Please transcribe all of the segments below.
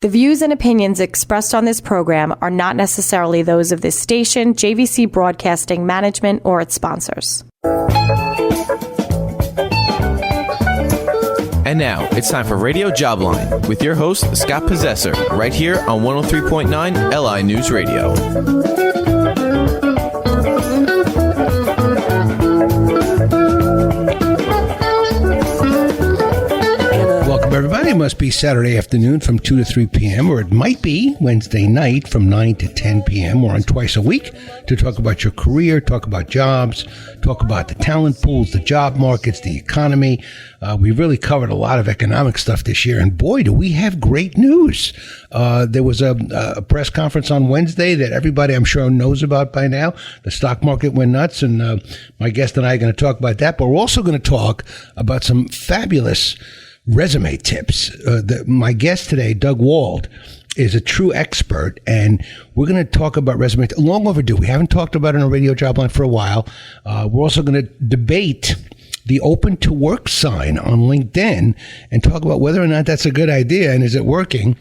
The views and opinions expressed on this program are not necessarily those of this station, JVC Broadcasting Management, or its sponsors. And now, it's time for Radio Jobline with your host, Scott Possessor, right here on 103.9 LI News Radio. Everybody, it must be Saturday afternoon from 2 to 3 p.m., or it might be Wednesday night from 9 to 10 p.m. We're on twice a week to talk about your career, talk about jobs, talk about the talent pools, the job markets, the economy. We've really covered a lot of economic stuff this year, and boy, do we have great news. There was a press conference on Wednesday that everybody, I'm sure, knows about by now. The stock market went nuts, and my guest and I are going to talk about that, but we're also going to talk about some fabulous resume tips. My guest today, Doug Wald, is a true expert, and we're going to talk about resume. Long overdue. We haven't talked about it on a Radio Jobline for a while. We're also going to debate the open to work sign on LinkedIn and talk about whether or not that's a good idea and is it working.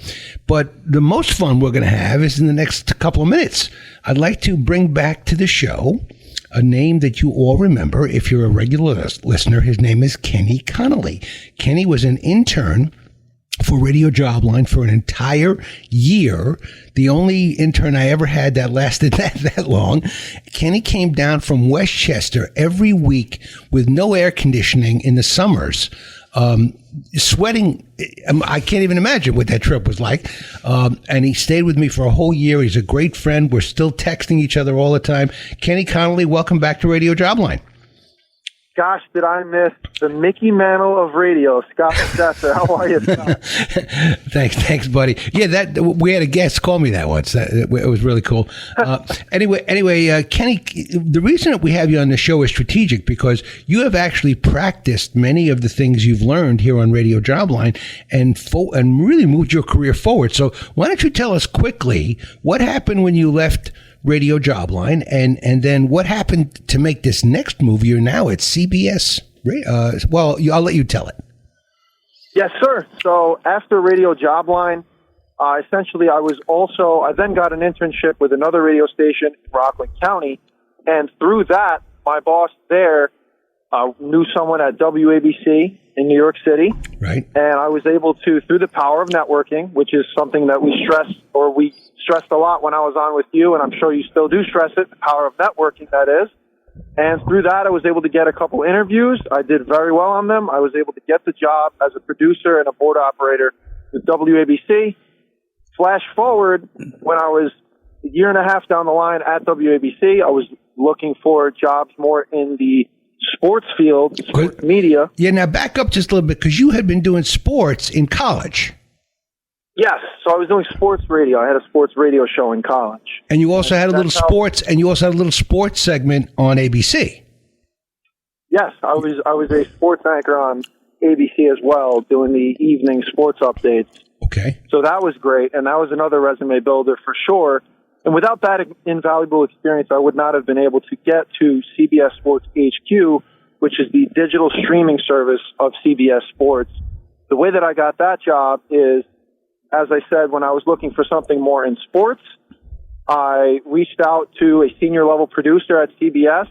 But the most fun we're going to have is in the next couple of minutes. I'd like to bring back to the show a name that you all remember. If you're a regular listener, his name is Ken Connolly. Kenny was an intern for Radio Jobline for an entire year. The only intern I ever had that lasted that long. Kenny came down from Westchester every week with no air conditioning in the summers, sweating. I can't even imagine what that trip was like. And he stayed with me for a whole year. He's a great friend. We're still texting each other all the time. Ken Connolly, welcome back to Radio Jobline. Gosh, did I miss the Mickey Mantle of radio, Scott Possessor. How are you, Scott? Thanks, buddy. Yeah, we had a guest call me that once. It was really cool. Anyway, Kenny, the reason that we have you on the show is strategic because you have actually practiced many of the things you've learned here on Radio Jobline and really moved your career forward. So why don't you tell us quickly what happened when you left Radio Jobline, and then what happened to make this next move? You're now at CBS. I'll let you tell it. Yes, sir. So after Radio Jobline, essentially I then got an internship with another radio station in Rockland County, and through that, my boss there knew someone at WABC in New York City. Right. And I was able to, through the power of networking, which is something that we stressed a lot when I was on with you, and I'm sure you still do stress it, the power of networking, that is. And through that, I was able to get a couple interviews. I did very well on them. I was able to get the job as a producer and a board operator with WABC. Flash forward, when I was a year and a half down the line at WABC, I was looking for jobs more in the sports field, sports media. Yeah, now back up just a little bit, because you had been doing sports in college. Yes, so I was doing sports radio. I had a sports radio show in college. And you also had a little sports segment on ABC. Yes, I was a sports anchor on ABC as well, doing the evening sports updates. Okay. So that was great, and that was another resume builder for sure. And without that invaluable experience, I would not have been able to get to CBS Sports HQ, which is the digital streaming service of CBS Sports. The way that I got that job is, as I said, when I was looking for something more in sports, I reached out to a senior level producer at CBS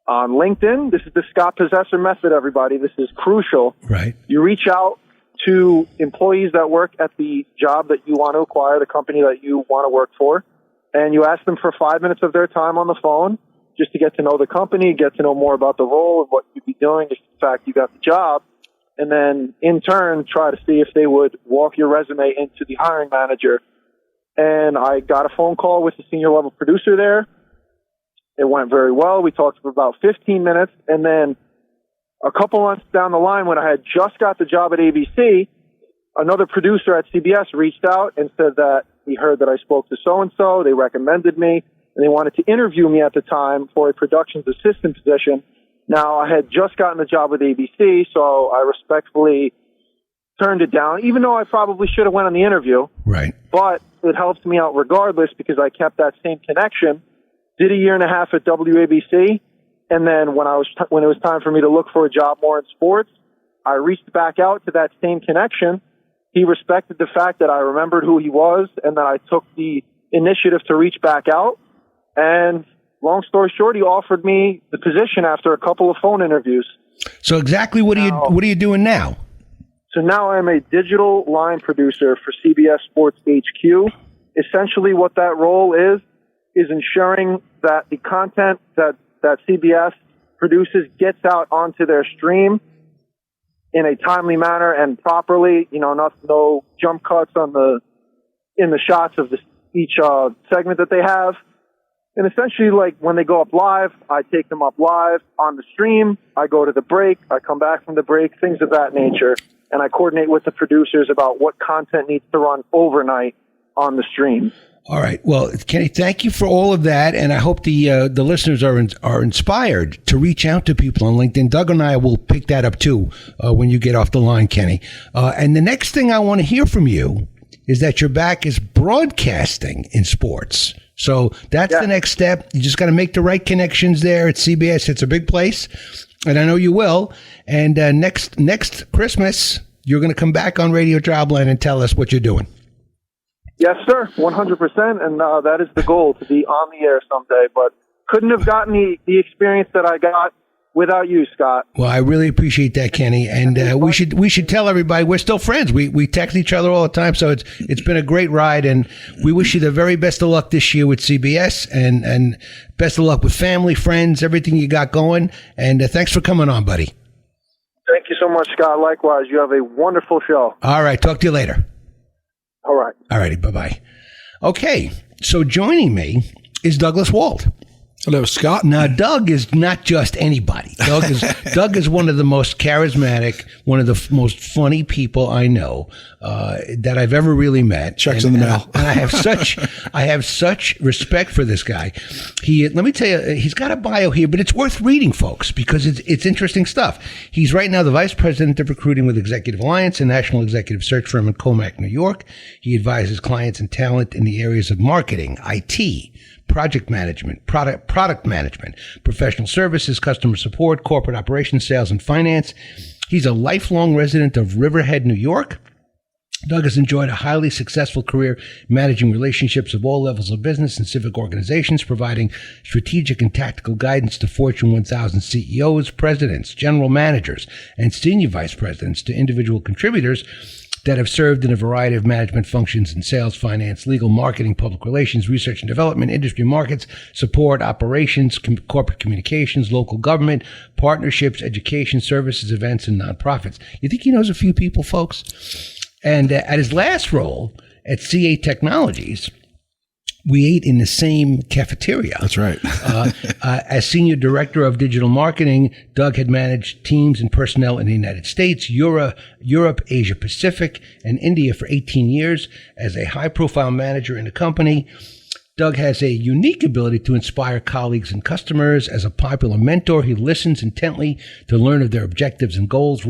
on LinkedIn. This is the Scott Possessor method, everybody. This is crucial. Right. You reach out to employees that work at the job that you want to acquire, the company that you want to work for, and you ask them for 5 minutes of their time on the phone just to get to know the company, get to know more about the role and what you'd be doing if, in fact, you got the job. And then, in turn, try to see if they would walk your resume into the hiring manager. And I got a phone call with the senior level producer there. It went very well. We talked for about 15 minutes. And then a couple months down the line, when I had just got the job at ABC, another producer at CBS reached out and said that he heard that I spoke to so-and-so. They recommended me, and they wanted to interview me at the time for a productions assistant position. Now, I had just gotten the job with ABC, so I respectfully turned it down, even though I probably should have went on the interview. Right. But it helped me out regardless because I kept that same connection, did a year and a half at WABC, and then when it was time for me to look for a job more in sports, I reached back out to that same connection, he respected the fact that I remembered who he was and that I took the initiative to reach back out. And long story short, he offered me the position after a couple of phone interviews. So exactly what are you doing now? So now I'm a digital line producer for CBS Sports HQ. Essentially what that role is ensuring that the content that CBS produces gets out onto their stream in a timely manner and properly, no jump cuts in the shots of each segment that they have. And essentially, like, when they go up live, I take them up live on the stream. I go to the break. I come back from the break, things of that nature. And I coordinate with the producers about what content needs to run overnight on the stream. All right. Well, Kenny, thank you for all of that. And I hope the listeners are inspired to reach out to people on LinkedIn. Doug and I will pick that up, too, when you get off the line, Kenny. And the next thing I want to hear from you is that your back is broadcasting in sports. So that's the next step. You just got to make the right connections there at CBS. It's a big place, and I know you will. And next Christmas, you're going to come back on Radio Jobline and tell us what you're doing. Yes, sir, 100%. And that is the goal, to be on the air someday. But couldn't have gotten the experience that I got without you, Scott. Well, I really appreciate that, Kenny. And we should tell everybody we're still friends. We text each other all the time, so it's been a great ride. And we wish you the very best of luck this year with CBS, and best of luck with family, friends, everything you got going. And thanks for coming on, buddy. Thank you so much, Scott. Likewise, you have a wonderful show. All right, talk to you later. All right. All righty, bye-bye. Okay, so joining me is Douglas Wald. Hello, Scott. Now, Doug is not just anybody. Doug is one of the most charismatic, one of the most funny people I know that I've ever really met. Checks in the mail. And I have such respect for this guy. Let me tell you, he's got a bio here, but it's worth reading, folks, because it's interesting stuff. He's right now the vice president of recruiting with Executive Alliance, a national executive search firm in Comac, New York. He advises clients and talent in the areas of marketing, IT, project management, product management, professional services, customer support, corporate operations, sales, and finance. He's a lifelong resident of Riverhead, New York. Doug has enjoyed a highly successful career managing relationships of all levels of business and civic organizations, providing strategic and tactical guidance to Fortune 1000 CEOs, presidents, general managers, and senior vice presidents to individual contributors that have served in a variety of management functions in sales, finance, legal, marketing, public relations, research and development, industry markets, support, operations, corporate communications, local government, partnerships, education, services, events, and nonprofits. You think he knows a few people, folks? And at his last role at CA Technologies, we ate in the same cafeteria. That's right. As senior director of digital marketing, Doug had managed teams and personnel in the United States, Europe, Asia Pacific, and India for 18 years. As a high-profile manager in the company, Doug has a unique ability to inspire colleagues and customers. As a popular mentor, he listens intently to learn of their objectives and goals,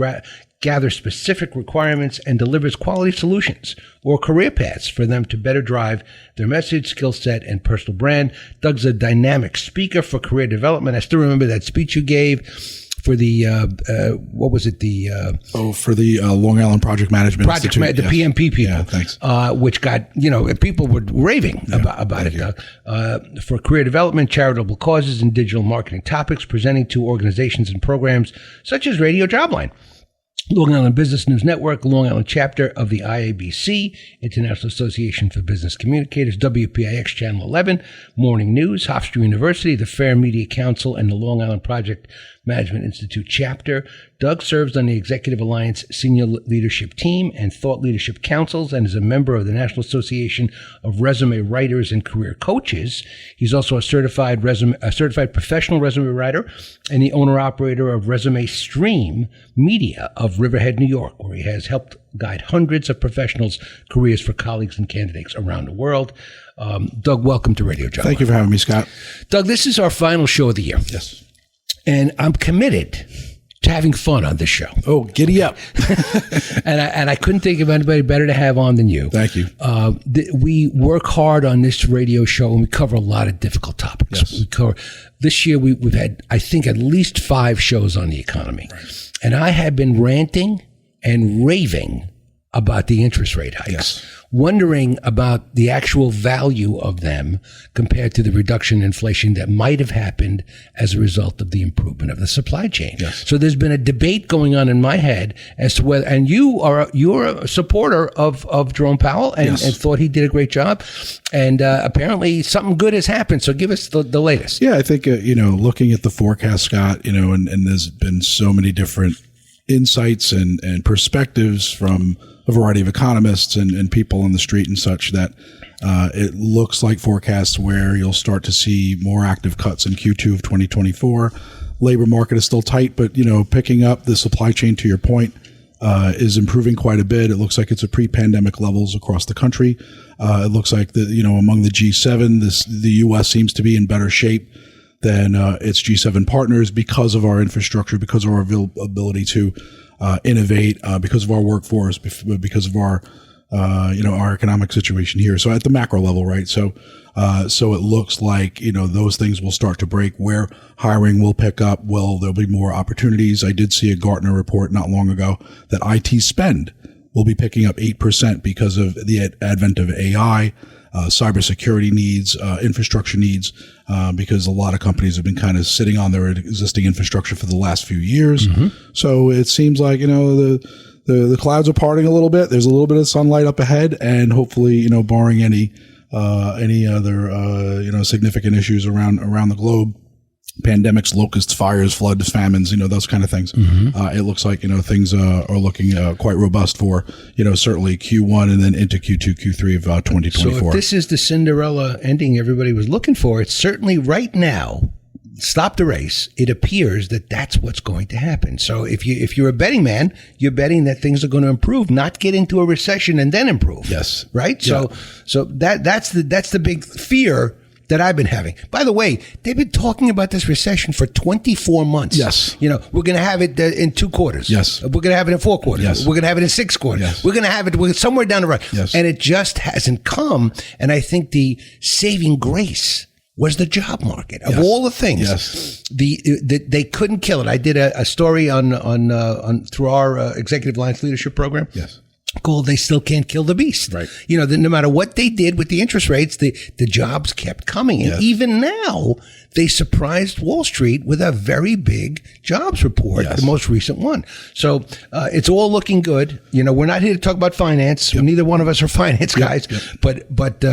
gathers specific requirements, and delivers quality solutions or career paths for them to better drive their message, skill set, and personal brand. Doug's a dynamic speaker for career development. I still remember that speech you gave for the, for the Long Island Project Management Institute. The PMP people. Yeah, thanks. Which got, people were raving about it, Doug. For career development, charitable causes, and digital marketing topics, presenting to organizations and programs such as Radio Jobline, Long Island Business News Network, Long Island chapter of the IABC, International Association for Business Communicators, WPIX Channel 11, Morning News, Hofstra University, the Fair Media Council, and the Long Island Project Management Institute chapter. Doug serves on the Executive Alliance Senior Leadership Team and Thought Leadership Councils and is a member of the National Association of Resume Writers and Career Coaches. He's also a certified professional resume writer and the owner-operator of Resume Stream Media of Riverhead, New York, where he has helped guide hundreds of professionals' careers for colleagues and candidates around the world. Doug, welcome to Radio Jobline. Thank you for having me, Scott. Doug, this is our final show of the year. Yes. And I'm committed to having fun on this show. Oh, giddy up. and I couldn't think of anybody better to have on than you. Thank you. We work hard on this radio show, and we cover a lot of difficult topics. Yes. This year, we've had, I think, at least 5 shows on the economy. Right. And I have been ranting and raving about the interest rate hikes, wondering about the actual value of them compared to the reduction in inflation that might have happened as a result of the improvement of the supply chain. So there's been a debate going on in my head as to whether, and you're a supporter of Jerome Powell and thought he did a great job. And apparently something good has happened. So give us the latest. Yeah, I think, looking at the forecast, Scott, and there's been so many different insights and perspectives from a variety of economists and people on the street and such that it looks like forecasts where you'll start to see more active cuts in Q2 of 2024. Labor market is still tight, but, picking up the supply chain, to your point, is improving quite a bit. It looks like it's at pre-pandemic levels across the country. It looks like among the G7, the U.S. seems to be in better shape than its G7 partners because of our infrastructure, because of our ability to innovate, because of our workforce, because of our economic situation here. So at the macro level, right? So it looks like, those things will start to break where hiring will pick up. Well, there'll be more opportunities. I did see a Gartner report not long ago that IT spend will be picking up 8% because of the advent of AI, cybersecurity needs, infrastructure needs, because a lot of companies have been kind of sitting on their existing infrastructure for the last few years. So it seems like, the clouds are parting a little bit. There's a little bit of sunlight up ahead, and hopefully, barring any other, significant issues around the globe, pandemics, locusts, fires, floods, famines, those kind of things. It looks like, things are looking quite robust for, certainly Q1 and then into Q2, Q3 of 2024. So if this is the Cinderella ending everybody was looking for, it's certainly right now, stop the race. It appears that that's what's going to happen. So if you're a betting man, you're betting that things are going to improve, not get into a recession and then improve. Yes. Right? Yeah. So that's the big fear that I've been having. By the way, they've been talking about this recession for 24 months. Yes. We're going to have it in 2 quarters. Yes. We're going to have it in 4 quarters. Yes. We're going to have it in 6 quarters. Yes. We're going to have it somewhere down the road. Yes. And it just hasn't come. And I think the saving grace was the job market of all the things. Yes. They couldn't kill it. I did a story on through our Executive Alliance Leadership Program. Yes. Called "They Still Can't Kill the Beast." Right. No matter what they did with the interest rates, the jobs kept coming. And even now, they surprised Wall Street with a very big jobs report, the most recent one. So it's all looking good. We're not here to talk about finance. Neither one of us are finance guys. But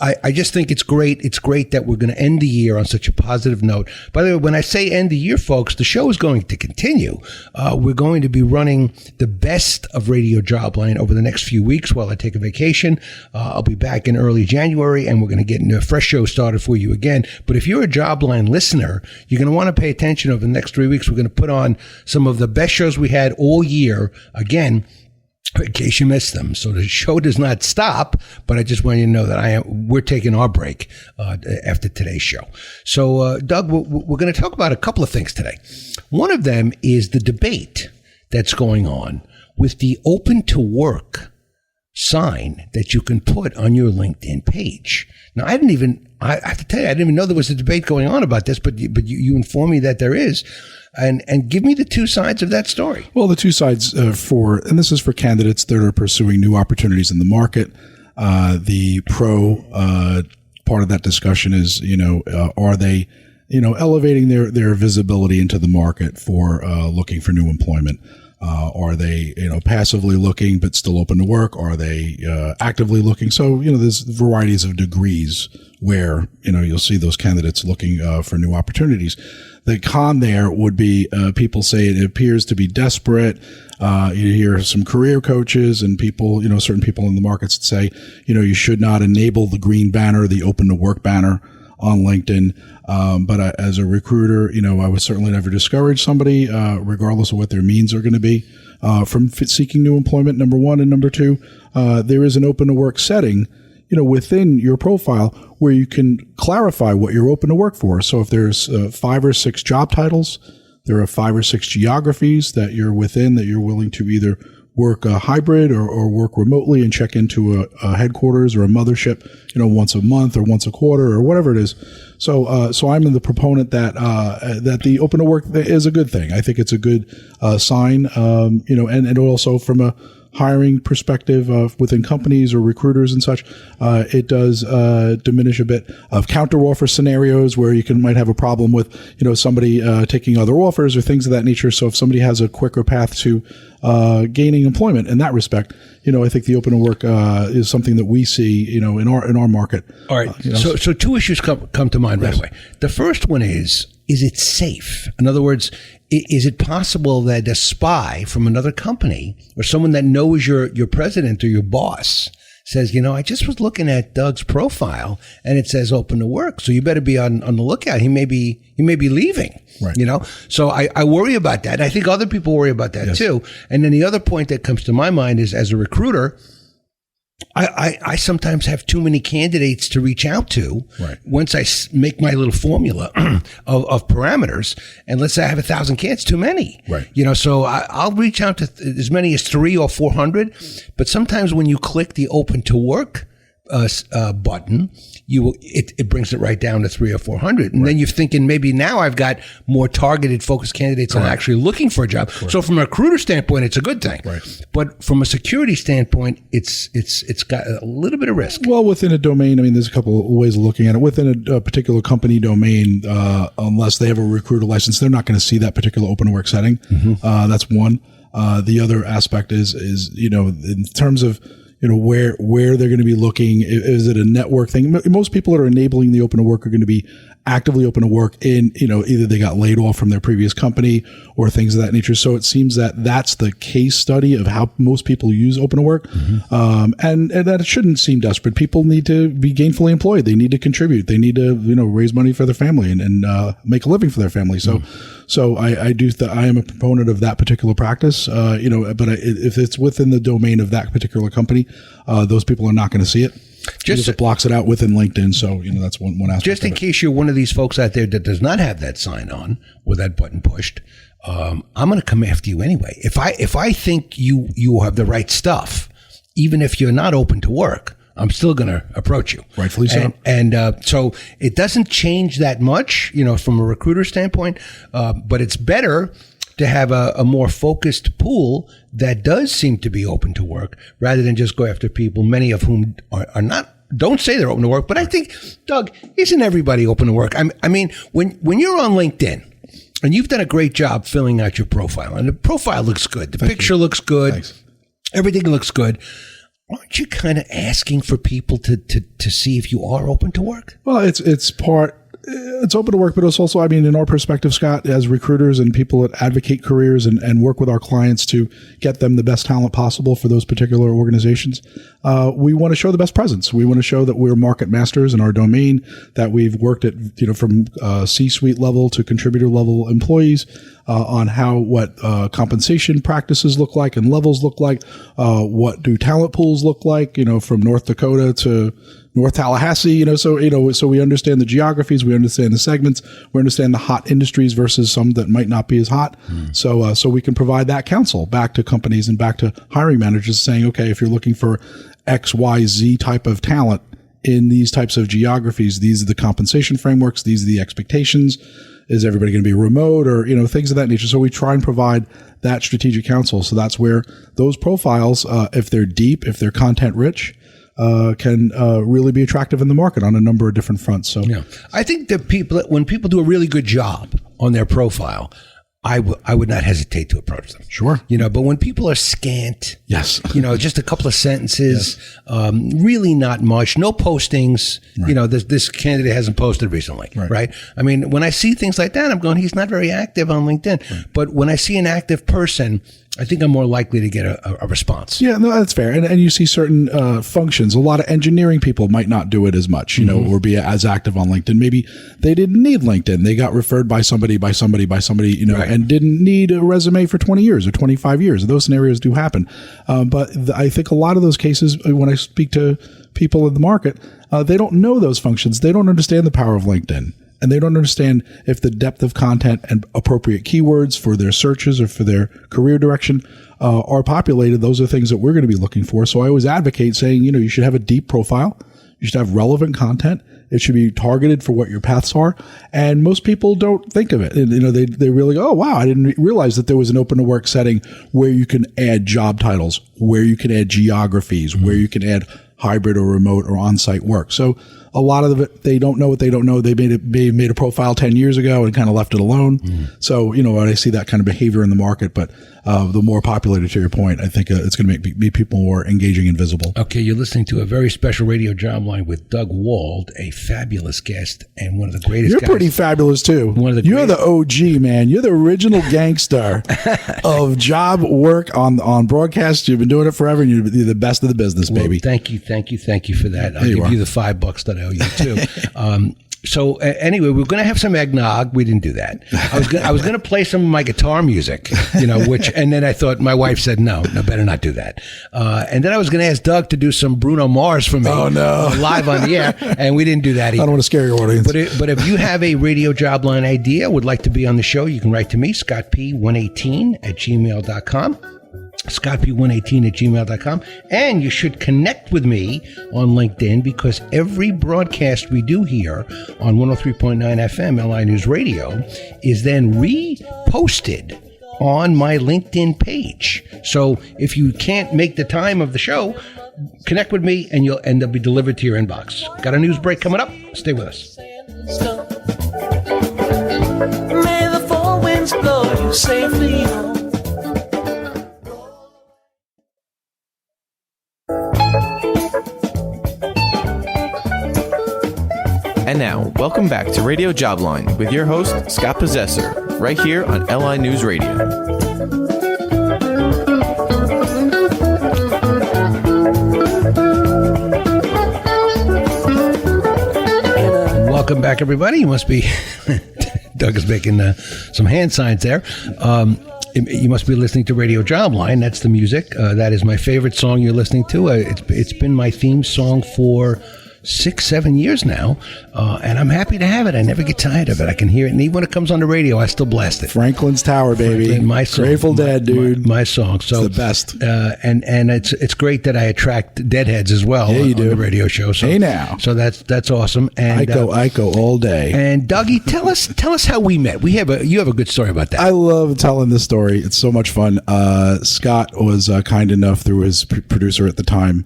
I just think it's great. It's great that we're going to end the year on such a positive note. By the way, when I say end the year, folks, the show is going to continue. We're going to be running the best of Radio Jobline over the next few weeks while I take a vacation. I'll be back in early January, and we're going to get a fresh show started for you again. But if you're a Jobline listener, you're going to want to pay attention over the next 3 weeks. We're going to put on some of the best shows we had all year. Again, in case you missed them. So the show does not stop, but I just want you to know that we're taking our break after today's show. So, Doug, we're going to talk about a couple of things today. One of them is the debate that's going on with the open to work sign that you can put on your LinkedIn page. Now, I have to tell you, I didn't even know there was a debate going on about this, but you informed me that there is. And give me the 2 sides of that story. Well, the 2 sides and this is for candidates that are pursuing new opportunities in the market. The pro part of that discussion is, are they, elevating their visibility into the market for looking for new employment? Are they, passively looking but still open to work? Are they actively looking? So, there's varieties of degrees where, you'll see those candidates looking for new opportunities. The con there would be people say it appears to be desperate. You hear some career coaches and people, certain people in the markets say, you should not enable the green banner, the open to work banner on LinkedIn. But as a recruiter, I would certainly never discourage somebody, regardless of what their means are going to be, from seeking new employment, number one. And number 2, there is an open to work setting, within your profile where you can clarify what you're open to work for. So if there's 5 or 6 job titles, there are 5 or 6 geographies that you're within that you're willing to either work a hybrid or work remotely and check into a headquarters or a mothership, once a month or once a quarter or whatever it is. So I'm the proponent that the open to work is a good thing. I think it's a good sign, and also from hiring perspective within companies or recruiters and such. It does diminish a bit of counteroffer scenarios where you might have a problem with somebody taking other offers or things of that nature. So if somebody has a quicker path to gaining employment in that respect, I think the open to work is something that we see in our market. All right. So two issues come to mind right away. The first one is it safe? In other words, is it possible that a spy from another company or someone that knows your president or your boss says, I just was looking at Doug's profile and it says open to work, so you better be on the lookout. He may be leaving. Right. So I worry about that. And I think other people worry about that too. And then the other point that comes to my mind is, as a recruiter, I sometimes have too many candidates to reach out to. Right. Once I make my little formula of parameters, and let's say I have 1,000 candidates, too many. Right. So I'll reach out to as many as 300 or 400. But sometimes when you click the open to work button, it brings it right down to 300 or 400, and then you're thinking maybe now I've got more targeted, focused candidates that are actually looking for a job. So from a recruiter standpoint, it's a good thing. Right. But from a security standpoint, it's got a little bit of risk. Well, within a domain, there's a couple of ways of looking at it. Within a particular company domain, unless they have a recruiter license, they're not going to see that particular open to work setting. Mm-hmm. That's one. The other aspect is in terms of where they're going to be looking. Is it a network thing? Most people that are enabling the open to work are going to be actively open to work in, either they got laid off from their previous company or things of that nature. So it seems that that's the case study of how most people use open to work. Mm-hmm. And that it shouldn't seem desperate. People need to be gainfully employed. They need to contribute. They need to, raise money for their family and make a living for their family. So, So I do I am a proponent of that particular practice, but if it's within the domain of that particular company, those people are not going to see it. Just it blocks it out within LinkedIn. So, that's one aspect. Just in case you're one of these folks out there that does not have that sign on or that button pushed, I'm going to come after you anyway. If I think you have the right stuff, even if you're not open to work, I'm still going to approach you. Rightfully so. And so it doesn't change that much, from a recruiter standpoint, but it's better to have a more focused pool that does seem to be open to work rather than just go after people, many of whom are not, don't say they're open to work. But I think, Doug, isn't everybody open to work? I mean, when you're on LinkedIn and you've done a great job filling out your profile and the profile looks good, the picture looks good, everything looks good, aren't you kind of asking for people to see if you are open to work? Well, it's open to work, but it's also, in our perspective, Scott, as recruiters and people that advocate careers and work with our clients to get them the best talent possible for those particular organizations, we want to show the best presence. We want to show that we're market masters in our domain, that we've worked at, from C-suite level to contributor level employees, on what compensation practices look like and levels look like, what do talent pools look like, from North Dakota to North Tallahassee, so we understand the geographies, we understand the segments, we understand the hot industries versus some that might not be as hot. So we can provide that counsel back to companies and back to hiring managers saying, okay, if you're looking for X, Y, Z type of talent in these types of geographies, these are the compensation frameworks, these are the expectations. Is everybody going to be remote or, things of that nature? So we try and provide that strategic counsel. So that's where those profiles, if they're deep, if they're content rich, can really be attractive in the market on a number of different fronts. So yeah, I think that when people do a really good job on their profile, I would not hesitate to approach them. Sure. But when people are scant, yes, just a couple of sentences, really not much, no postings, right. This candidate hasn't posted recently, right? When I see things like that, I'm going, he's not very active on LinkedIn. Right. But when I see an active person, I think I'm more likely to get a response. Yeah, no, that's fair. And you see certain functions. A lot of engineering people might not do it as much, or be as active on LinkedIn. Maybe they didn't need LinkedIn. They got referred by somebody, right. And didn't need a resume for 20 years or 25 years. Those scenarios do happen. But I think a lot of those cases, when I speak to people in the market, they don't know those functions. They don't understand the power of LinkedIn. And they don't understand if the depth of content and appropriate keywords for their searches or for their career direction are populated. Those are things that we're going to be looking for. So I always advocate saying, you should have a deep profile. You should have relevant content. It should be targeted for what your paths are. And most people don't think of it. And, they really go, oh, wow, I didn't realize that there was an open to work setting where you can add job titles, where you can add geographies, where you can add hybrid or remote or on-site work. So a lot of it, they don't know what they don't know. They made a profile 10 years ago and kind of left it alone. So, I see that kind of behavior in the market, but the more populated, to your point, I think it's going to make people more engaging and visible. Okay, you're listening to a very special radio Jobline with Doug Wald, a fabulous guest and one of the greatest You're guys. pretty fabulous, too. You're the OG, man. You're the original gangster of job work on broadcast. You've been doing it forever, and you're the best of the business, baby. Thank you for that. I'll give you the $5 that I owe you, too. So anyway, we're going to have some eggnog. We didn't do that. I was going to play some of my guitar music, and then I thought, my wife said, no, better not do that. And then I was going to ask Doug to do some Bruno Mars for me. Oh, no. Live on the air. And we didn't do that either. I don't want to scare your audience. But if you have a radio Jobline idea, would like to be on the show, you can write to me, scottp118@gmail.com. scottp118@gmail.com. And you should connect with me on LinkedIn, because every broadcast we do here on 103.9 FM LI News Radio is then reposted on my LinkedIn page. So if you can't make the time of the show, connect with me and they'll be delivered to your inbox. Got a news break coming up. Stay with us. May the four winds blow you safely home. And now, welcome back to Radio Jobline with your host, Scott Possessor, right here on LI News Radio. Welcome back, everybody. You must be... Doug is making some hand signs there. You must be listening to Radio Jobline. That's the music. That is my favorite song you're listening to. It's been my theme song for 6-7 years now, and I'm happy to have it. I never get tired of it. I can hear it, and even when it comes on the radio, I still blast it. Franklin's Tower, baby. Franklin, my song, Grateful Dead, dude. My song. So it's the best. And it's great that I attract deadheads as well. Yeah, you do. On the radio show. So, hey now. So that's awesome. And I go all day. And Dougie, tell us how we met. You have a good story about that. I love telling this story. It's so much fun. Scott was kind enough, through his producer at the time,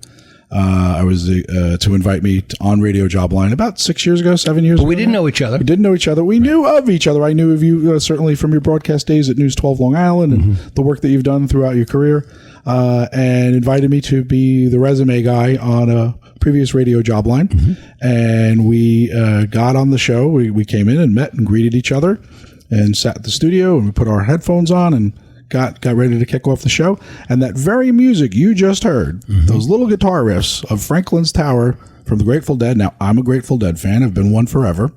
to invite me on Radio Jobline about 7 years ago. But we didn't know each other. We didn't know each other. We knew of each other. I knew of you certainly from your broadcast days at News 12 Long Island and the work that you've done throughout your career, and invited me to be the resume guy on a previous Radio Jobline. And we got on the show. We came in and met and greeted each other and sat at the studio, and we put our headphones on and got ready to kick off the show. And that very music you just heard, those little guitar riffs of Franklin's Tower from the Grateful Dead. Now, I'm a Grateful Dead fan. I've been one forever.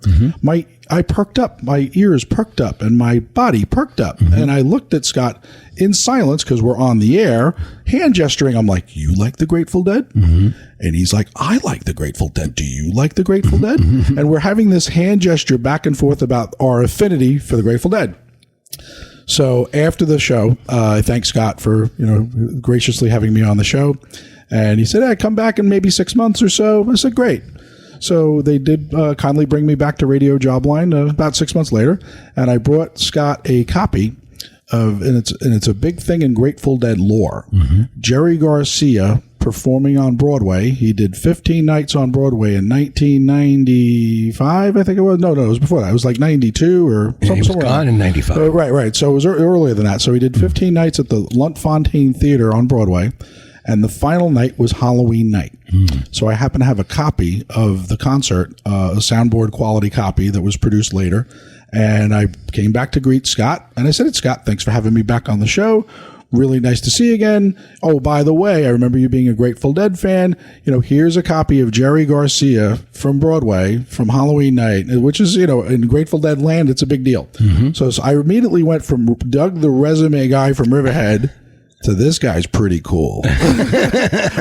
I perked up. My ears perked up and my body perked up. And I looked at Scott in silence, because we're on the air, hand gesturing. I'm like, you like the Grateful Dead? And he's like, I like the Grateful Dead. Do you like the Grateful Dead? And we're having this hand gesture back and forth about our affinity for the Grateful Dead. So after the show, I thank Scott for graciously having me on the show, and he said, "Hey, come back in maybe 6 months or so." I said, "Great." So they did kindly bring me back to Radio Jobline about 6 months later, and I brought Scott a copy of, and it's a big thing in Grateful Dead lore. Jerry Garcia performing on Broadway. He did 15 nights on Broadway in 1995, I think it was. No, it was before that. It was like 92 or something. He was gone in 95. Right. So it was earlier than that. So he did 15 nights at the Lunt-Fontanne Theater on Broadway, and the final night was Halloween night. So I happen to have a copy of the concert, a soundboard quality copy that was produced later. And I came back to greet Scott, and I said, "Scott, thanks for having me back on the show. Really nice to see you again. Oh, by the way, I remember you being a Grateful Dead fan. Here's a copy of Jerry Garcia from Broadway from Halloween night," which is, in Grateful Dead land, it's a big deal. So I immediately went from Doug, the resume guy from Riverhead, to this guy's pretty cool,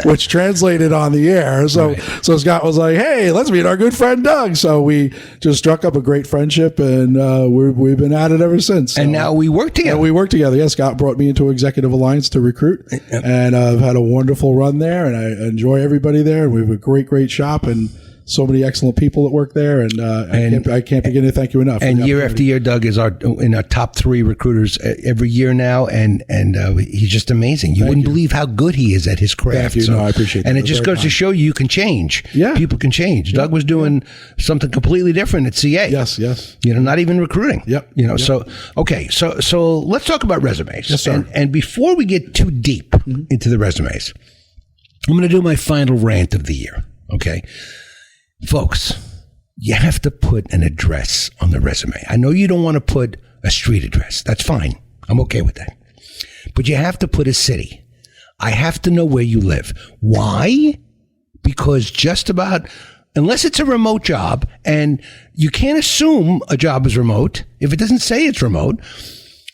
which translated on the air. So Scott was like, "Hey, let's meet our good friend Doug." So we just struck up a great friendship, and we've been at it ever since. So, and now we work together. Yeah, Scott brought me into Executive Alliance to recruit, and I've had a wonderful run there, and I enjoy everybody there. We have a great shop, and so many excellent people that work there, and I can't begin to thank you enough. And year after year, Doug is in our top 3 recruiters every year now, and he's just amazing. You wouldn't believe how good he is at his craft. Thank you. So, I appreciate that. And it just goes to show you can change. Yeah. People can change. Doug was doing something completely different at CA. Yes. Not even recruiting. Yep. So, okay. So let's talk about resumes. Yes, sir. And before we get too deep into the resumes, I'm going to do my final rant of the year. Okay. Folks, you have to put an address on the resume. I know you don't want to put a street address. That's fine. I'm okay with that. But you have to put a city. I have to know where you live. Why? Because just about, unless it's a remote job, and you can't assume a job is remote if it doesn't say it's remote.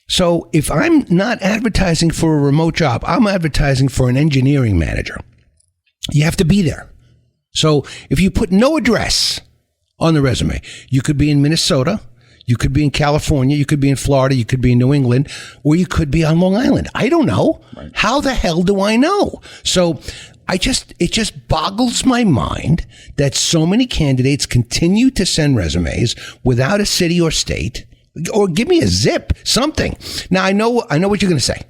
So if I'm not advertising for a remote job, I'm advertising for an engineering manager. You have to be there. So if you put no address on the resume, you could be in Minnesota, you could be in California, you could be in Florida, you could be in New England, or you could be on Long Island. I don't know. Right. How the hell do I know? So it just boggles my mind that so many candidates continue to send resumes without a city or state. Or give me a zip, something. Now, I know what you're going to say.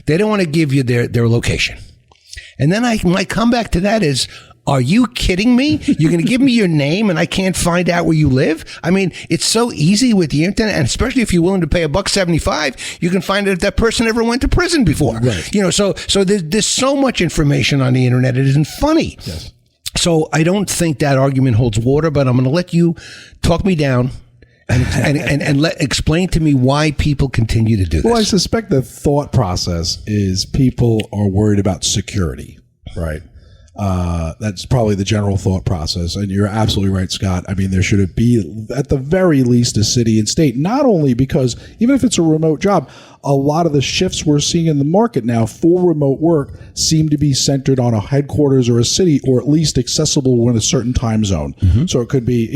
They don't want to give you their location. And then my comeback to that is, are you kidding me? You're going to give me your name and I can't find out where you live? I mean, it's so easy with the internet, and especially if you're willing to pay $1.75, you can find out if that person ever went to prison before. Right. So there's so much information on the internet, it isn't funny. Yes. So I don't think that argument holds water, but I'm going to let you talk me down. And explain to me why people continue to do this. Well, I suspect the thought process is people are worried about security, right? That's probably the general thought process. And you're absolutely right, Scott. I mean, there should be, at the very least, a city and state, not only because even if it's a remote job, a lot of the shifts we're seeing in the market now for remote work seem to be centered on a headquarters or a city, or at least accessible in a certain time zone. Mm-hmm. So it could be,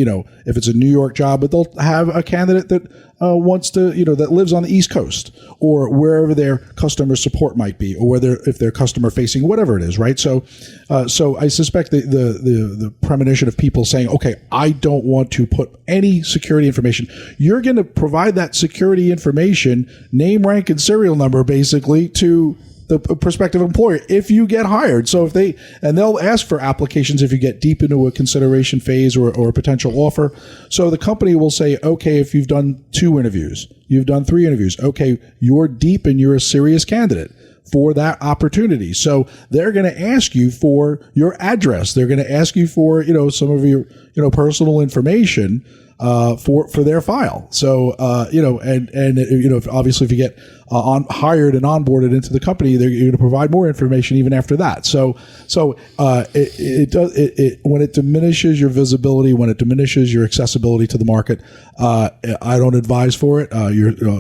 if it's a New York job, but they'll have a candidate that wants to, that lives on the East Coast or wherever their customer support might be, or if they're customer facing, whatever it is, right? So I suspect the premonition of people saying, okay, I don't want to put any security information. You're going to provide that security information, name, rank, and serial number, basically, to the prospective employer if you get hired. So they'll ask for applications if you get deep into a consideration phase or a potential offer. So the company will say, okay, if you've done 2 interviews, you've done 3 interviews, okay, you're deep and you're a serious candidate for that opportunity. So they're going to ask you for your address. They're going to ask you for, some of your, personal information for their file. So, obviously if you get hired and onboarded into the company, you're going to provide more information even after that. So when it diminishes your visibility, when it diminishes your accessibility to the market, I don't advise for it.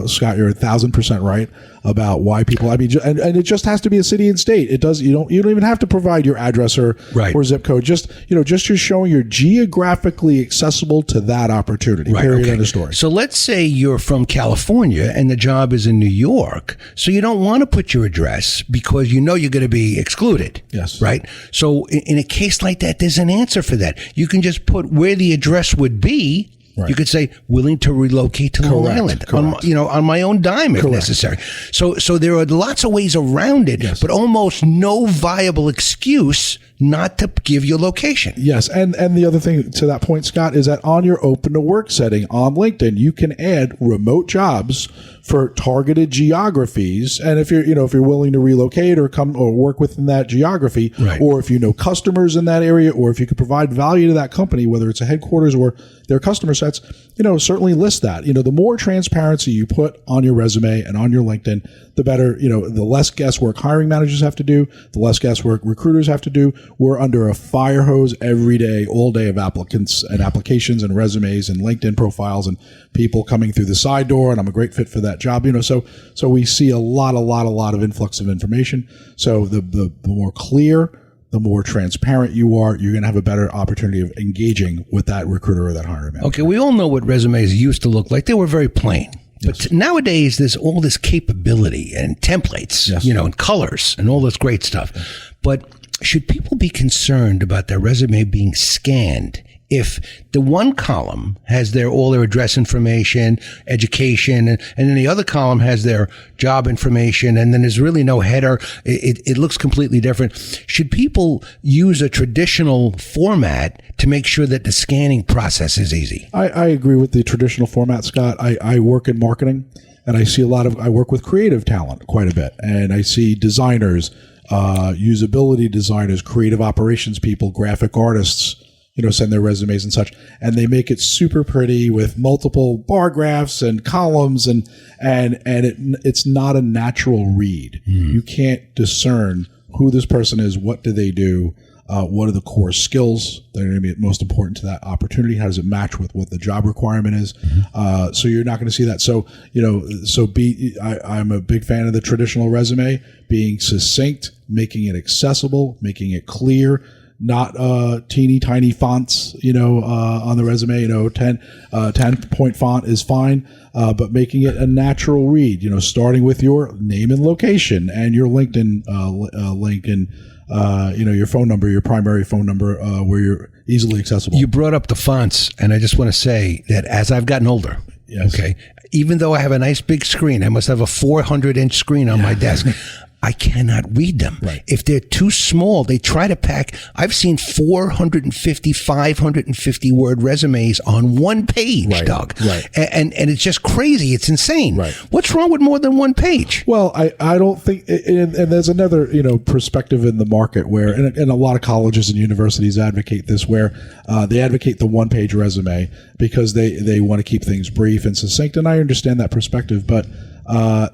Scott, you're 1,000% right about why people, and it just has to be a city and state. It does, you don't even have to provide your address or zip code. Just you're showing you're geographically accessible to that opportunity. Right, period. End of story. So let's say you're from California and the job is in New York. So you don't want to put your address because you're going to be excluded. Yes. Right. So in a case like that, there's an answer for that. You can just put where the address would be. Right. You could say willing to relocate to Long Island on my own dime if necessary. So there are lots of ways around it, yes, but almost no viable excuse not to give your location. Yes, and the other thing to that point, Scott, is that on your open to work setting on LinkedIn, you can add remote jobs for targeted geographies. And if you're willing to relocate or come or work within that geography, right, or if you know customers in that area, or if you could provide value to that company, whether it's a headquarters or their customer sets, certainly list that. The more transparency you put on your resume and on your LinkedIn, the better, the less guesswork hiring managers have to do, the less guesswork recruiters have to do. We're under a fire hose every day, all day of applicants and applications and resumes and LinkedIn profiles and people coming through the side door. And I'm a great fit for that job. So we see a lot of influx of information. So the more clear, the more transparent you are, you're going to have a better opportunity of engaging with that recruiter or that hiring manager. Okay, we all know what resumes used to look like. They were very plain. But nowadays, there's all this capability and templates, yes, and colors and all this great stuff. But should people be concerned about their resume being scanned if the one column has all their address information, education, and then the other column has their job information, and then there's really no header? It looks completely different. Should people use a traditional format to make sure that the scanning process is easy? I agree with the traditional format, Scott. I work in marketing, and I see I work with creative talent quite a bit, and I see designers, usability designers, creative operations people, graphic artists, send their resumes and such, and they make it super pretty with multiple bar graphs and columns, and it's not a natural read. You can't discern who this person is, what do they do, what are the core skills that are going to be most important to that opportunity, how does it match with what the job requirement is. So you're not going to see that. So I'm a big fan of the traditional resume, being succinct, making it accessible, making it clear, not teeny tiny fonts, on the resume. 10-point font is fine, but making it a natural read. Starting with your name and location and your LinkedIn link, and your phone number, your primary phone number, where you're easily accessible. You brought up the fonts, and I just want to say that as I've gotten older, okay, even though I have a nice big screen, I must have a 400-inch screen on my desk. I cannot read them. Right. If they're too small, they try to pack. I've seen 450, 550 word resumes on one page, Doug. Right. And it's just crazy. It's insane. Right. What's wrong with more than one page? Well, I don't think, and there's another, perspective in the market where, and a lot of colleges and universities advocate this, where they advocate the one-page resume because they want to keep things brief and succinct. And I understand that perspective, but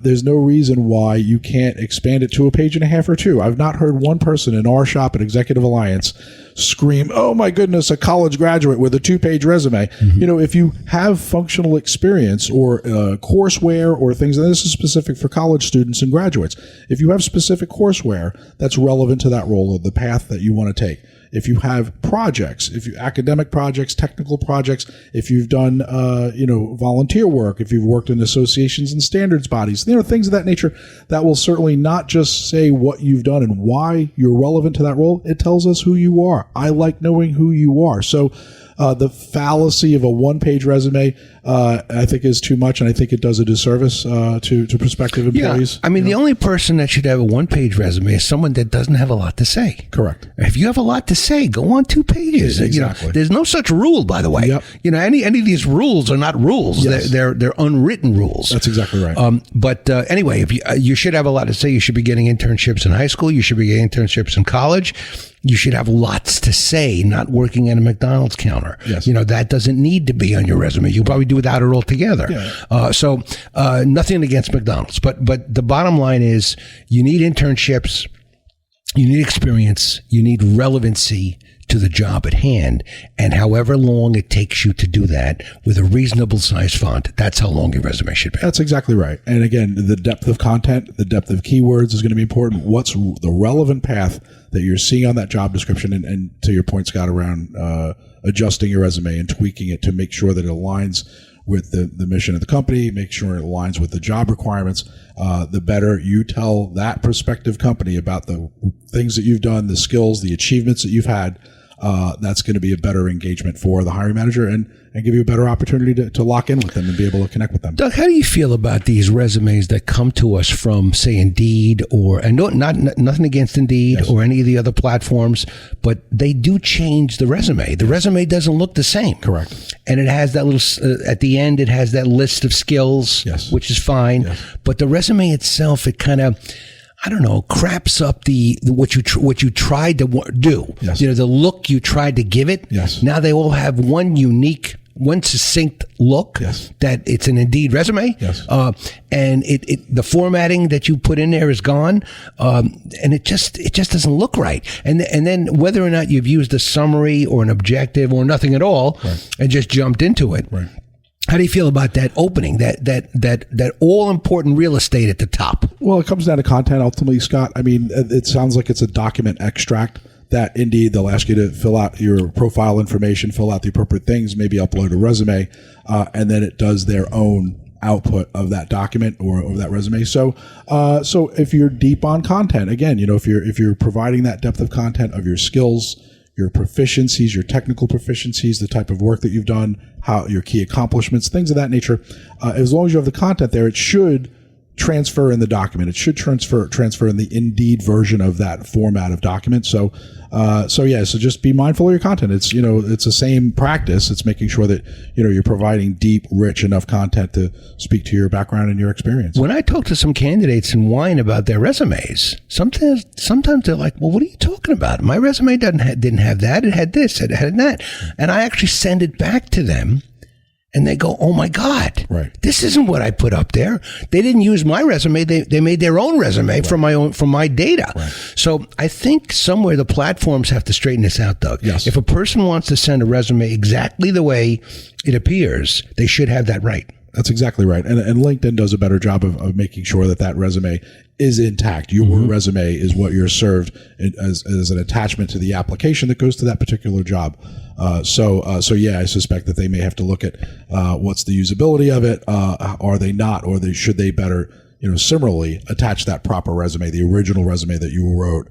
there's no reason why you can't expand it to a page and a half or two. I've not heard one person in our shop at Executive Alliance scream, "Oh my goodness, a college graduate with a 2-page resume." If you have functional experience or courseware or things, and this is specific for college students and graduates, if you have specific courseware that's relevant to that role or the path that you want to take, if you have projects, if you academic projects, technical projects, if you've done, volunteer work, if you've worked in associations and standards bodies, things of that nature, that will certainly not just say what you've done and why you're relevant to that role. It tells us who you are. I like knowing who you are. So, the fallacy of a one-page resume, I think, is too much, and I think it does a disservice to prospective employees. Yeah. I mean, the only person that should have a one-page resume is someone that doesn't have a lot to say. Correct. If you have a lot to say, go on 2 pages. Exactly. There's no such rule, by the way. Yep. Any of these rules are not rules. Yes. They're unwritten rules. That's exactly right. But anyway, if you should have a lot to say. You should be getting internships in high school. You should be getting internships in college. You should have lots to say, not working at a McDonald's counter. Yes. That doesn't need to be on your resume. You'll probably do without it altogether. Yeah. So nothing against McDonald's. But the bottom line is you need internships, you need experience, you need relevancy to the job at hand. And however long it takes you to do that with a reasonable size font, that's how long your resume should be. That's exactly right. And again, the depth of content, the depth of keywords is going to be important. What's the relevant path that you're seeing on that job description? And to your point, Scott, around adjusting your resume and tweaking it to make sure that it aligns with the mission of the company, make sure it aligns with the job requirements. The better you tell that prospective company about the things that you've done, the skills, the achievements that you've had, that's going to be a better engagement for the hiring manager and give you a better opportunity to lock in with them and be able to connect with them. Doug, how do you feel about these resumes that come to us from, say, Indeed nothing against Indeed Yes. or any of the other platforms, but they do change the resume. The resume doesn't look the same. Correct. And it has that little, at the end, it has that list of skills, Yes. which is fine. Yes. But the resume itself, it kind of, craps up what you tried to do. Yes. The look you tried to give it. Yes. Now they all have one succinct look. Yes. That it's an Indeed resume. Yes. And the formatting that you put in there is gone. And it just doesn't look right. And then whether or not you've used a summary or an objective or nothing at all, right. and just jumped into it. Right. How do you feel about that opening, that all important real estate at the top? Well, it comes down to content ultimately, Scott. I mean, it sounds like it's a document extract that Indeed, they'll ask you to fill out your profile information, fill out the appropriate things, maybe upload a resume, and then it does their own output of that document or that resume. So if you're deep on content, again, if you're providing that depth of content of your skills, your proficiencies, your technical proficiencies, the type of work that you've done, how your key accomplishments, things of that nature, as long as you have the content there, it should transfer in the document. It should transfer in the Indeed version of that format of document. So just be mindful of your content. It's, it's the same practice. It's making sure that, you're providing deep, rich enough content to speak to your background and your experience. When I talk to some candidates and whine about their resumes, sometimes they're like, well, what are you talking about? My resume didn't have that. It had this, it had that. And I actually send it back to them. And they go, oh my God, right. This isn't what I put up there. They didn't use my resume. They made their own resume from my data. Right. So I think somewhere the platforms have to straighten this out, Doug. Yes. If a person wants to send a resume exactly the way it appears, they should have that right. That's exactly right. And LinkedIn does a better job of making sure that resume is intact. Your resume is what you're served as an attachment to the application that goes to that particular job. So I suspect that they may have to look at what's the usability of it. Are they not, or should they better similarly attach that proper resume, the original resume that you wrote,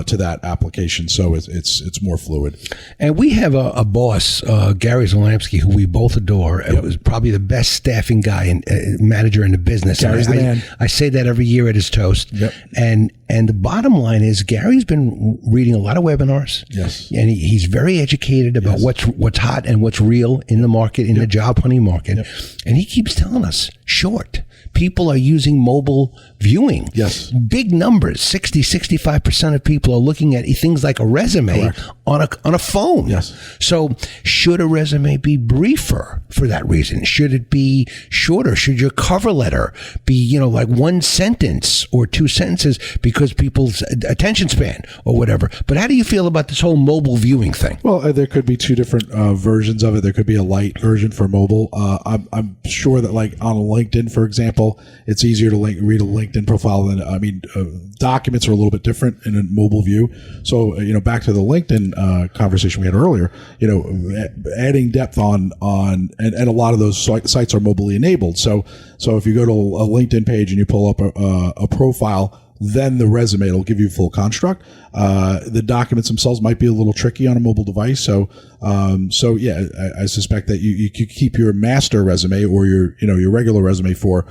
to that application, so it's more fluid. And we have a boss, Gary Zalampsky, who we both adore. Yep. It was probably the best staffing guy and manager in the business. Gary's the man. I say that every year at his toast. Yep. And the bottom line is Gary's been reading a lot of webinars. Yes. And he's very educated about what's hot and what's real in the market, in the job hunting market. Yep. And he keeps telling us, short. People are using mobile viewing. Yes. Big numbers. 65% of people are looking at things like a resume on a phone. Yes. So should a resume be briefer for that reason? Should it be shorter? Should your cover letter be, like one sentence or two sentences because people's attention span or whatever? But how do you feel about this whole mobile viewing thing? Well, there could be two different versions of it. There could be a light version for mobile. I'm sure that like on LinkedIn, for example, it's easier to read a LinkedIn profile than, documents are a little bit different in a mobile view. So, back to the LinkedIn conversation we had earlier, adding depth on and a lot of those sites are mobilely enabled. So if you go to a LinkedIn page and you pull up a profile, then the resume, it'll give you full construct. The documents themselves might be a little tricky on a mobile device. I suspect that you could keep your master resume or your regular resume for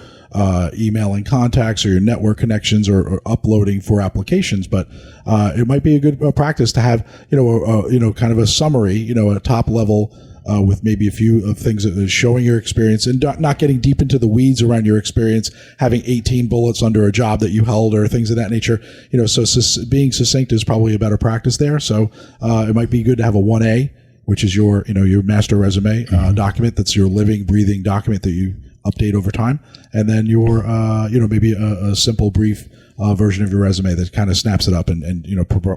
emailing contacts or your network connections or uploading for applications. But it might be a good practice to have kind of a summary, a top level. With maybe a few of things that is showing your experience and not getting deep into the weeds around your experience, having 18 bullets under a job that you held or things of that nature. So being succinct is probably a better practice there. So it might be good to have a 1A, which is your master resume document. That's your living, breathing document that you update over time. And then your, maybe a simple, brief version of your resume that kind of snaps it up and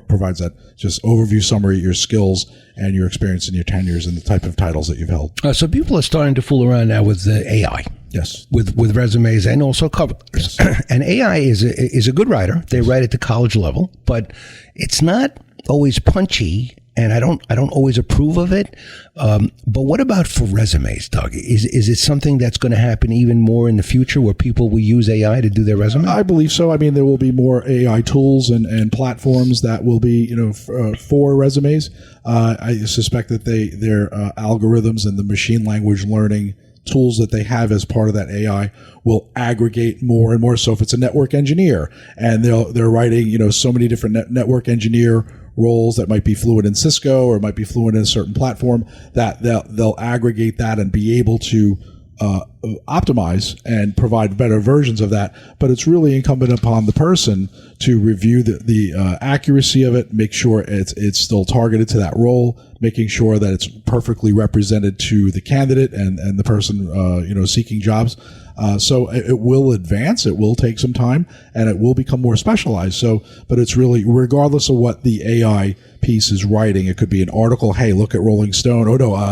provides that just overview summary, your skills and your experience and your tenures and the type of titles that you've held. So people are starting to fool around now with the AI. Yes. With resumes and also cover letters. Yes. And AI is a good writer. They write at the college level, but it's not always punchy. And I don't always approve of it. But what about for resumes, Doug? Is it something that's going to happen even more in the future where people will use AI to do their resume? I believe so. I mean, there will be more AI tools and platforms that will be, for resumes. I suspect that their algorithms and the machine language learning tools that they have as part of that AI will aggregate more and more. So if it's a network engineer and they're writing, so many different network engineer roles that might be fluent in Cisco or might be fluent in a certain platform, that they'll aggregate that and be able to optimize and provide better versions of that. But it's really incumbent upon the person to review the accuracy of it, make sure it's still targeted to that role, making sure that it's perfectly represented to the candidate and the person seeking jobs. So it will advance, it will take some time, and it will become more specialized. But it's really, regardless of what the AI piece is writing, it could be an article, hey, look at Rolling Stone,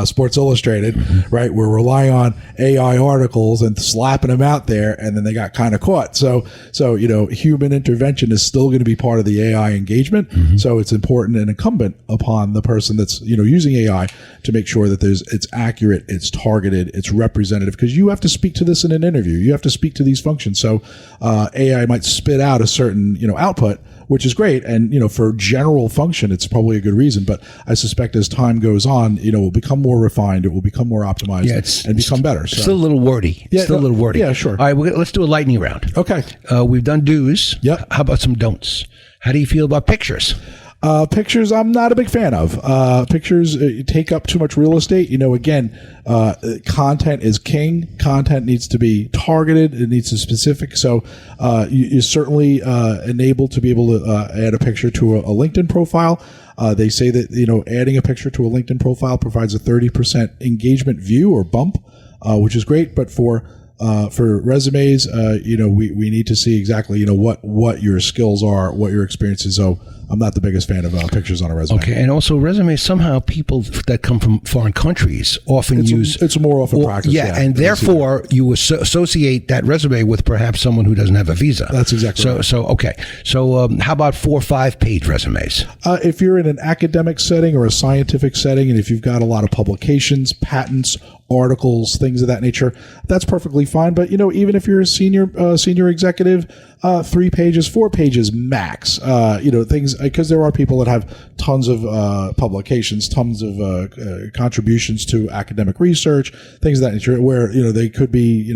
Sports Illustrated, right? We're relying on AI articles articles and slapping them out there, and then they got kind of caught. So human intervention is still going to be part of the AI engagement. Mm-hmm. So it's important and incumbent upon the person that's using AI to make sure that it's accurate, it's targeted, it's representative, because you have to speak to this in an interview. You have to speak to these functions. So AI might spit out a certain output, which is great, and for general function, it's probably a good reason. But I suspect as time goes on, it will become more refined, it will become more optimized, and become better. So. Still a little wordy. Yeah, still a little wordy. Yeah, sure. All right, let's do a lightning round. Okay. We've done do's. Yep. How about some don'ts? How do you feel about pictures? Pictures, I'm not a big fan of. Pictures take up too much real estate. Again, content is king. Content needs to be targeted. It needs to be specific. So you're certainly enabled to be able to add a picture to a LinkedIn profile. They say that adding a picture to a LinkedIn profile provides a 30% engagement view or bump, which is great. But for resumes, we need to see exactly what your skills are, what your experience is. So I'm not the biggest fan of pictures on a resume. Okay, and also resumes, somehow people that come from foreign countries often it's a more often practice. Yeah, and therefore you associate that resume with perhaps someone who doesn't have a visa. That's exactly right. So how about 4 or 5 page resumes? If you're in an academic setting or a scientific setting, and if you've got a lot of publications, patents, articles, things of that nature, that's perfectly fine. But even if you're a senior executive, 3 pages, 4 pages max. Things, because there are people that have tons of publications, tons of contributions to academic research, things of that nature, where they could be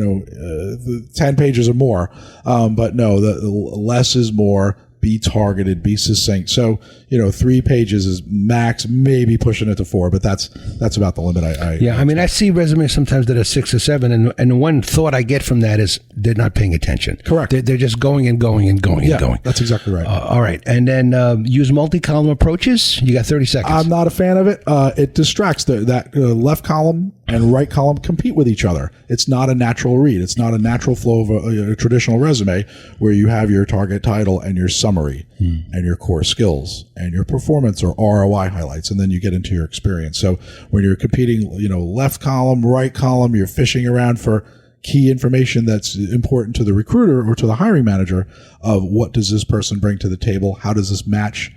10 pages or more. But no, the less is more. Be targeted, be succinct. So 3 pages is max, maybe pushing it to 4, but that's about the limit. I see resumes sometimes that are 6 or 7, and one thought I get from that is they're not paying attention. Correct. They're just going and going and going and going. That's exactly right. All right, and then use multi-column approaches. You got 30 seconds. I'm not a fan of it. It distracts. That left column and right column compete with each other. It's not a natural read. It's not a natural flow of a traditional resume where you have your target title and your summary and your core skills and your performance or ROI highlights, and then you get into your experience. So when you're competing, left column, right column, you're fishing around for key information that's important to the recruiter or to the hiring manager of what does this person bring to the table? How does this match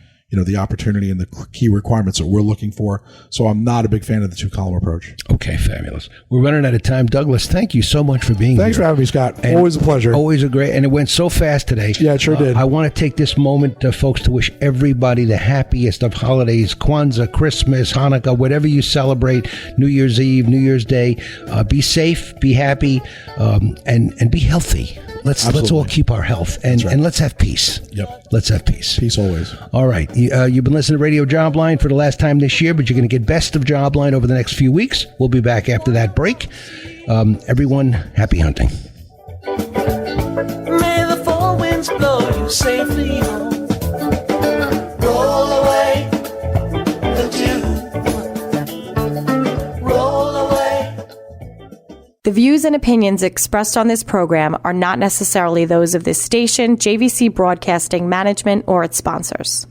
the opportunity and the key requirements that we're looking for. So I'm not a big fan of the 2-column approach. Okay, fabulous. We're running out of time. Douglas, thank you so much for being here. Thanks for having me, Scott. And always a pleasure. Always a great, and it went so fast today. Yeah, it sure did. I want to take this moment, folks, to wish everybody the happiest of holidays, Kwanzaa, Christmas, Hanukkah, whatever you celebrate, New Year's Eve, New Year's Day. Be safe, be happy, and be healthy. Let's all keep our health, and let's have peace. Yep. Let's have peace. Peace always. All right. You've been listening to Radio Jobline for the last time this year, but you're going to get best of Jobline over the next few weeks. We'll be back after that break. Everyone, happy hunting. May the 4 winds blow you safely home. Roll away the dew. Roll away. The views and opinions expressed on this program are not necessarily those of this station, JVC Broadcasting Management, or its sponsors.